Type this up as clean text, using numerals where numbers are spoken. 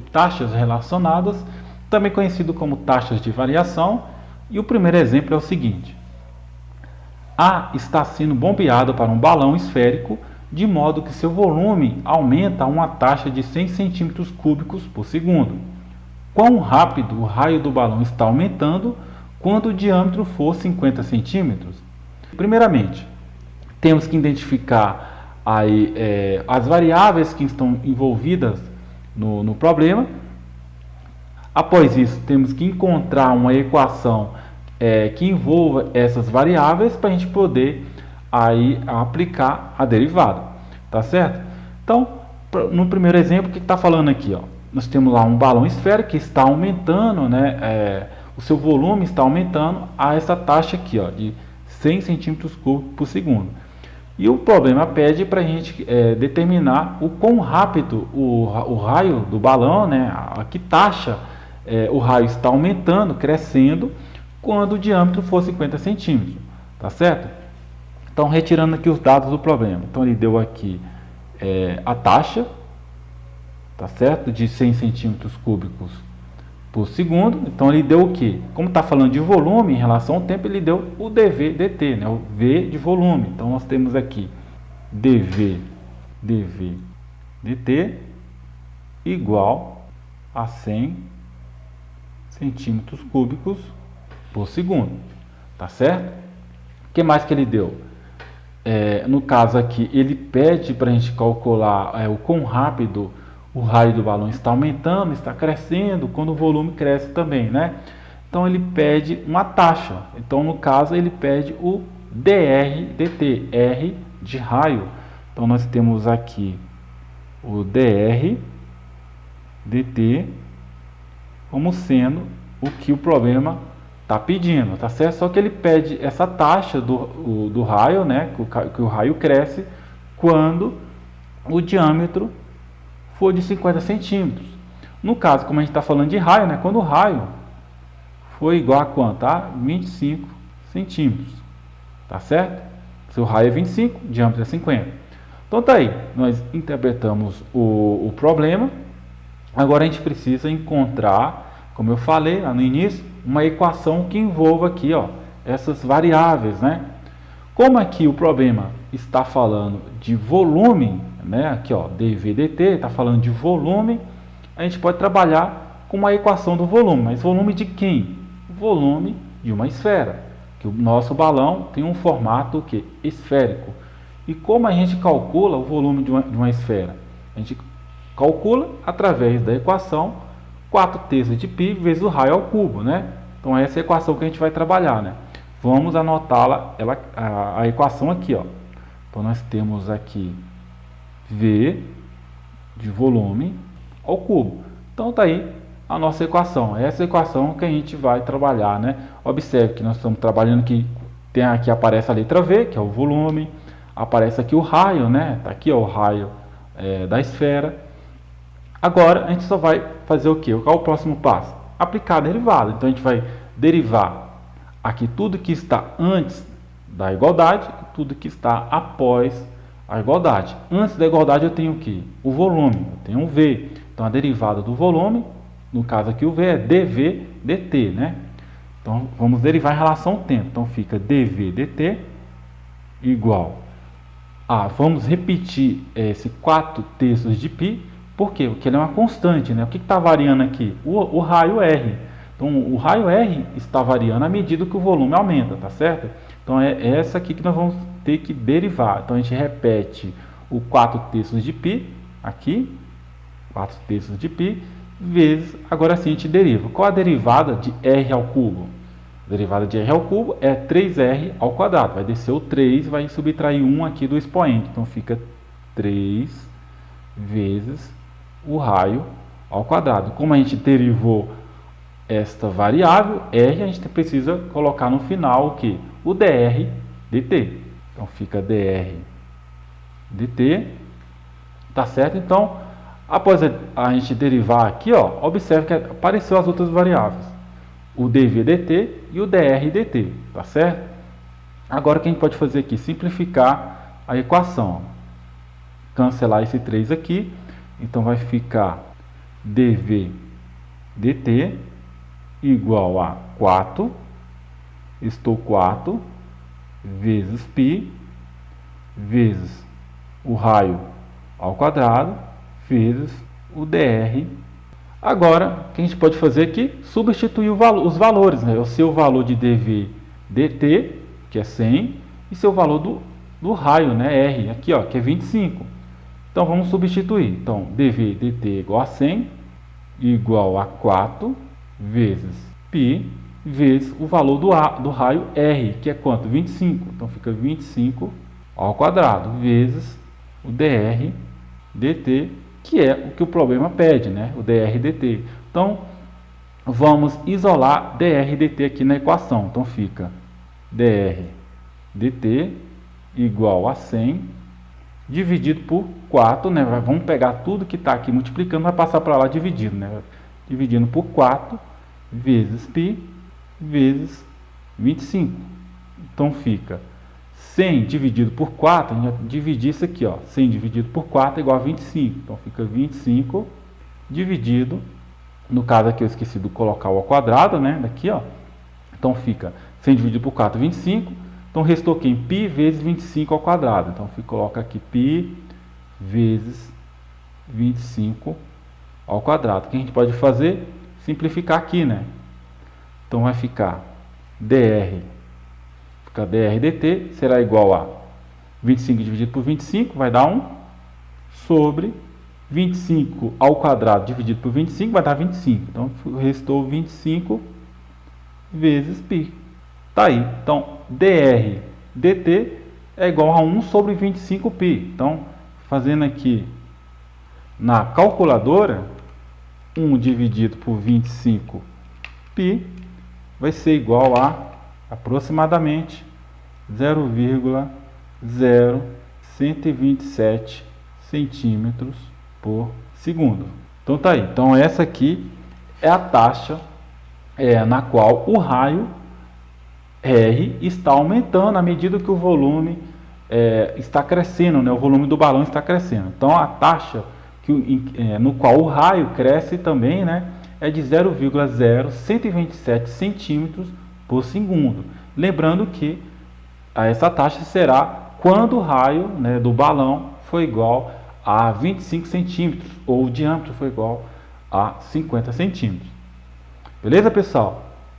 taxas relacionadas, também conhecido como taxas de variação. E o primeiro exemplo é o seguinte: A está sendo bombeado para um balão esférico de modo que seu volume aumenta a uma taxa de 100 centímetros cúbicos por segundo. Quão rápido o raio do balão está aumentando quando o diâmetro for 50 centímetros? Primeiramente, temos que identificar aí, as variáveis que estão envolvidas no problema. Após isso, temos que encontrar uma equação que envolva essas variáveis para a gente poder aí aplicar a derivada, tá certo? Então, no primeiro exemplo, o que está falando aqui, ó? Nós temos lá um balão esférico que está aumentando, né? O seu volume está aumentando a essa taxa aqui, ó, de 100 centímetros cúbicos por segundo. E o problema pede para a gente determinar o quão rápido o raio do balão, né? A que taxa o raio está aumentando, crescendo, quando o diâmetro for 50 centímetros, tá certo? Então, retirando aqui os dados do problema. Então, ele deu aqui a taxa, tá certo? De 100 centímetros cúbicos por segundo. Então, ele deu o que? Como está falando de volume em relação ao tempo, ele deu o dV dt, né? O V de volume. Então, nós temos aqui dV dt igual a 100 centímetros cúbicos por segundo, tá certo? O que mais que ele deu? No caso aqui, ele pede para a gente calcular o quão rápido o raio do balão está aumentando, está crescendo, quando o volume cresce também, né? Então ele pede uma taxa. Então, no caso, ele pede o dr dt, R de raio. Então nós temos aqui o dr dt como sendo o que o problema está pedindo, tá certo? Só que ele pede essa taxa do raio, né? Que o raio cresce quando o diâmetro for de 50 centímetros. No caso, como a gente está falando de raio, né? Quando o raio for igual a quanto? A 25 centímetros, tá certo? Se o raio é 25, o diâmetro é 50. Então tá aí, nós interpretamos o problema. Agora a gente precisa encontrar, como eu falei lá no início, uma equação que envolva aqui, ó, essas variáveis, né? Como aqui o problema está falando de volume, né? Aqui, ó, dV dt está falando de volume, a gente pode trabalhar com uma equação do volume. Mas volume de quem? Volume de uma esfera. Que o nosso balão tem um formato que esférico. E como a gente calcula o volume de uma esfera? A gente calcula através da equação 4/3 de π vezes o raio ao cubo, né? Então essa é a equação que a gente vai trabalhar, né? Vamos anotá-la, a equação aqui, ó. Então nós temos aqui V de volume ao cubo. Então tá aí a nossa equação. Essa é a equação que a gente vai trabalhar, né? Observe que nós estamos trabalhando aqui, aqui aparece a letra V, que é o volume, aparece aqui o raio, né? Tá aqui, ó, o raio da esfera. Agora a gente só vai fazer o quê? Qual é o próximo passo? Aplicar a derivada. Então a gente vai derivar aqui tudo que está antes da igualdade e tudo que está após a igualdade. Antes da igualdade eu tenho o quê? O volume, eu tenho um V. Então a derivada do volume, no caso aqui o V é dV dt, né? Então vamos derivar em relação ao tempo. Então fica dV dt igual a, vamos repetir esse 4/3 de π. Por quê? Porque ele é uma constante, né? O que está variando aqui? O raio R. Então, o raio R está variando à medida que o volume aumenta, tá certo? Então, é essa aqui que nós vamos ter que derivar. Então, a gente repete o 4/3 de π, aqui, 4/3 de π, vezes, agora sim a gente deriva. Qual a derivada de R ao cubo? A derivada de R ao cubo é 3R ao quadrado. Vai descer o 3, vai subtrair 1 aqui do expoente. Então, fica 3 vezes o raio ao quadrado. Como a gente derivou esta variável, R, a gente precisa colocar no final o que? O dr dt. Então fica dr dt, tá certo? Então, após a gente derivar aqui, ó, observe que apareceu as outras variáveis, o dv dt e o dr dt, tá certo? Agora o que a gente pode fazer aqui? Simplificar a equação. Cancelar esse 3 aqui. Então vai ficar dV dt igual a 4, estou 4, vezes π, vezes o raio ao quadrado, vezes o dr. Agora, o que a gente pode fazer aqui? Substituir os valores, né? O seu valor de dV dt, que é 100, e seu valor do raio, né? R, aqui, ó, que é 25. Então, vamos substituir. Então, dV dt igual a 100, igual a 4, vezes π, vezes o valor do raio R, que é quanto? 25. Então, fica 25 ao quadrado, vezes o dr dt, que é o que o problema pede, né? O dr dt. Então, vamos isolar dr dt aqui na equação. Então, fica dr dt igual a 100 dividido por 4, né? Vamos pegar tudo que está aqui multiplicando, vai passar para lá dividindo, né? Dividindo por 4 vezes π vezes 25. Então, fica 100 dividido por 4, a gente vai dividir isso aqui, ó. 100 dividido por 4 é igual a 25. Então, fica 25 dividido, no caso aqui eu esqueci de colocar o ao quadrado, né? Daqui, ó. Então, fica 100 dividido por 4, 25. Então, restou aqui em π vezes 25 ao quadrado. Então, coloca aqui π vezes 25 ao quadrado. O que a gente pode fazer? Simplificar aqui, né? Então, vai ficar dr dt será igual a 25 dividido por 25, vai dar 1, sobre 25 ao quadrado dividido por 25, vai dar 25. Então, restou 25 vezes π. Tá aí. Então, dr dt é igual a 1 sobre 25π. Então, fazendo aqui na calculadora, 1 dividido por 25π vai ser igual a aproximadamente 0,0127 centímetros por segundo. Então tá aí. Então essa aqui é a taxa na qual o raio R está aumentando à medida que o volume está crescendo, né? O volume do balão está crescendo. Então a taxa no qual o raio cresce também, né, é de 0,0127 centímetros por segundo. Lembrando que essa taxa será quando o raio, né, do balão for igual a 25 centímetros ou o diâmetro for igual a 50 centímetros. Beleza, pessoal?